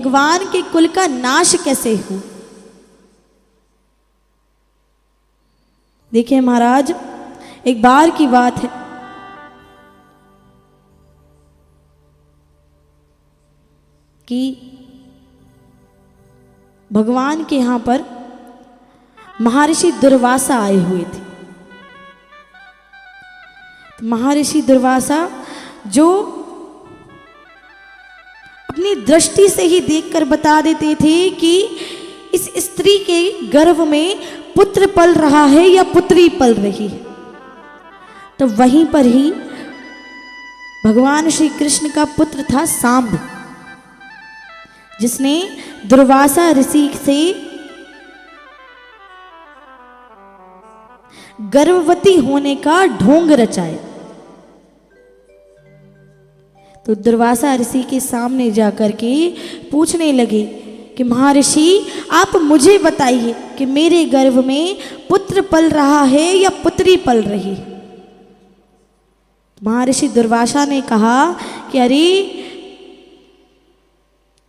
भगवान के कुल का नाश कैसे हो। देखिए महाराज, एक बार की बात है, कि भगवान के यहां पर महर्षि दुर्वासा आए हुए थे। महर्षि दुर्वासा जो अपनी दृष्टि से ही देखकर बता देते थे कि इस स्त्री के गर्भ में पुत्र पल रहा है या पुत्री पल रही है। तो वहीं पर ही भगवान श्री कृष्ण का पुत्र था सांब, जिसने दुर्वासा ऋषि से गर्भवती होने का ढोंग रचाया। तो दुर्वासा ऋषि के सामने जाकर के पूछने लगे कि महर्षि आप मुझे बताइए कि मेरे गर्भ में पुत्र पल रहा है या पुत्री पल रही है। महर्षि दुर्वासा ने कहा कि अरे,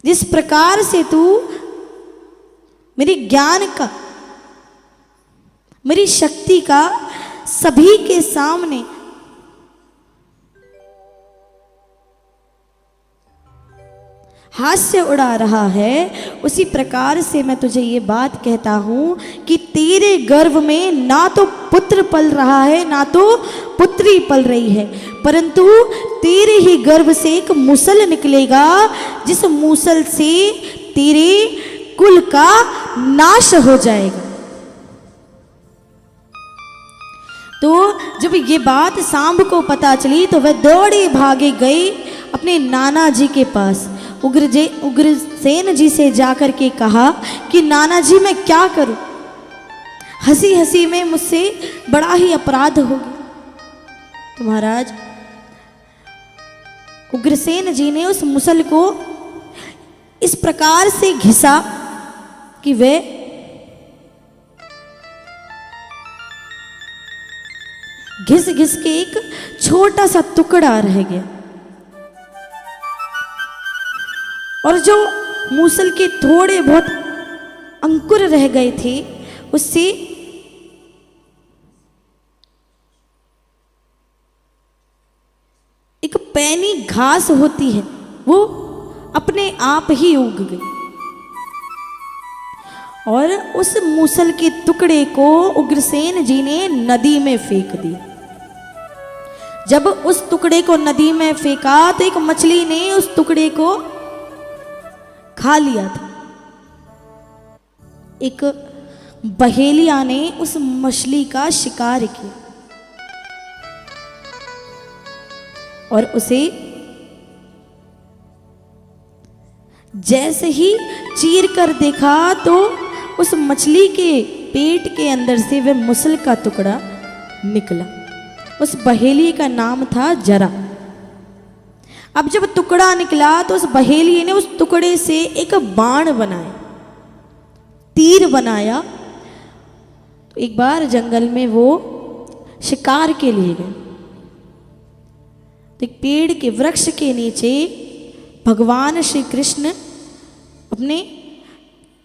जिस प्रकार से तू मेरे ज्ञान का, मेरी शक्ति का सभी के सामने हास्य उड़ा रहा है, उसी प्रकार से मैं तुझे ये बात कहता हूं कि तेरे गर्भ में ना तो पुत्र पल रहा है ना तो पुत्री पल रही है, परंतु तेरे ही गर्भ से एक मूसल निकलेगा, जिस मूसल से तेरे कुल का नाश हो जाएगा। तो जब ये बात सांब को पता चली तो वह दौड़े भागे गए अपने नाना जी के पास। उग्रसेन जी से जाकर के कहा कि नाना जी मैं क्या करूं, हंसी हंसी में मुझसे बड़ा ही अपराध हो गया। तो महाराज उग्रसेन जी ने उस मुसल को इस प्रकार से घिसा कि वह घिस घिस के एक छोटा सा टुकड़ा रह गया, और जो मूसल के थोड़े बहुत अंकुर रह गए थे उससे एक पैनी घास होती है वो अपने आप ही उग गई, और उस मूसल के टुकड़े को उग्रसेन जी ने नदी में फेंक दिया। जब उस टुकड़े को नदी में फेंका तो एक मछली ने उस टुकड़े को खा लिया था। एक बहेलिया ने उस मछली का शिकार किया और उसे जैसे ही चीर कर देखा तो उस मछली के पेट के अंदर से वह मूसल का टुकड़ा निकला। उस बहेली का नाम था जरा। अब जब टुकड़ा निकला तो उस बहेली ने उस टुकड़े से एक बाण बनाया, तीर बनाया। तो एक बार जंगल में वो शिकार के लिए गए, तो एक पेड़ के वृक्ष के नीचे भगवान श्री कृष्ण अपने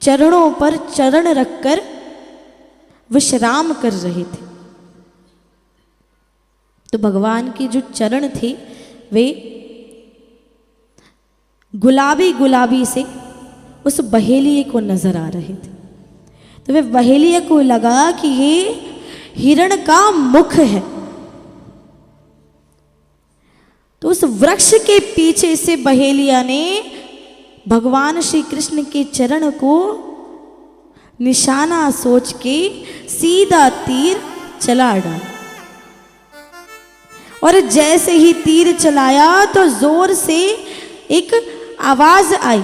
चरणों पर चरण रखकर विश्राम कर रहे थे। तो भगवान के जो चरण थे वे गुलाबी गुलाबी से उस बहेलिए को नजर आ रहे थे। तो वह बहेलिए को लगा कि ये हिरण का मुख है। तो उस वृक्ष के पीछे से बहेलिया ने भगवान श्री कृष्ण के चरण को निशाना सोच के सीधा तीर चला डाला, और जैसे ही तीर चलाया तो जोर से एक आवाज आई।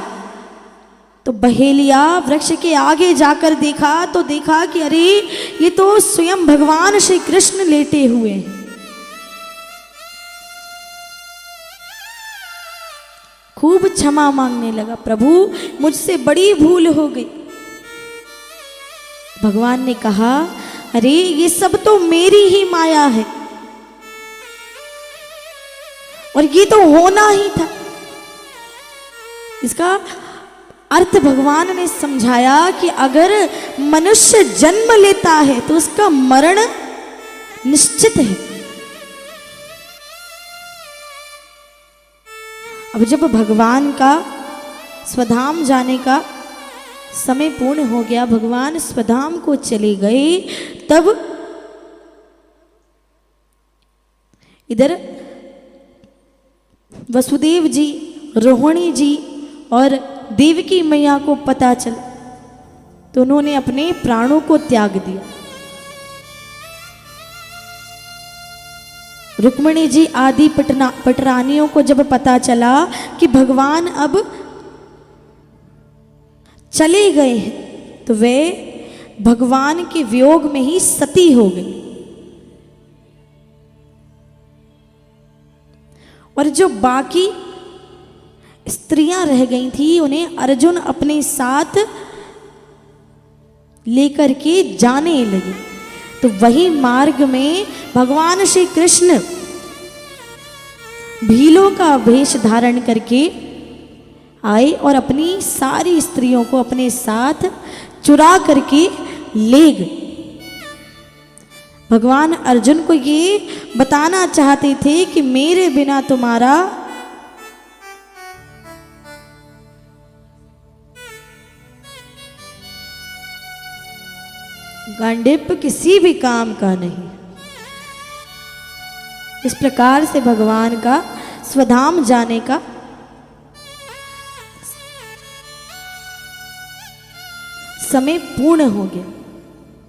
तो बहेलिया वृक्ष के आगे जाकर देखा तो देखा कि अरे, ये तो स्वयं भगवान श्री कृष्ण लेटे हुए हैं। खूब क्षमा मांगने लगा, प्रभु मुझसे बड़ी भूल हो गई। भगवान ने कहा, अरे ये सब तो मेरी ही माया है, और ये तो होना ही था। इसका अर्थ भगवान ने समझाया कि अगर मनुष्य जन्म लेता है तो उसका मरण निश्चित है। अब जब भगवान का स्वधाम जाने का समय पूर्ण हो गया, भगवान स्वधाम को चले गए, तब इधर वसुदेव जी, रोहिणी जी और देवकी मैया को पता चला तो उन्होंने अपने प्राणों को त्याग दिया। रुक्मिणी जी आदि पटरानियों को जब पता चला कि भगवान अब चले गए हैं तो वे भगवान के वियोग में ही सती हो गई। और जो बाकी स्त्रियां रह गई थी उन्हें अर्जुन अपने साथ लेकर के जाने लगे। तो वही मार्ग में भगवान श्री कृष्ण भीलों का वेश धारण करके आए और अपनी सारी स्त्रियों को अपने साथ चुरा करके ले गए। भगवान अर्जुन को ये बताना चाहते थे कि मेरे बिना तुम्हारा गांडीप्य किसी भी काम का नहीं। इस प्रकार से भगवान का स्वधाम जाने का समय पूर्ण हो गया।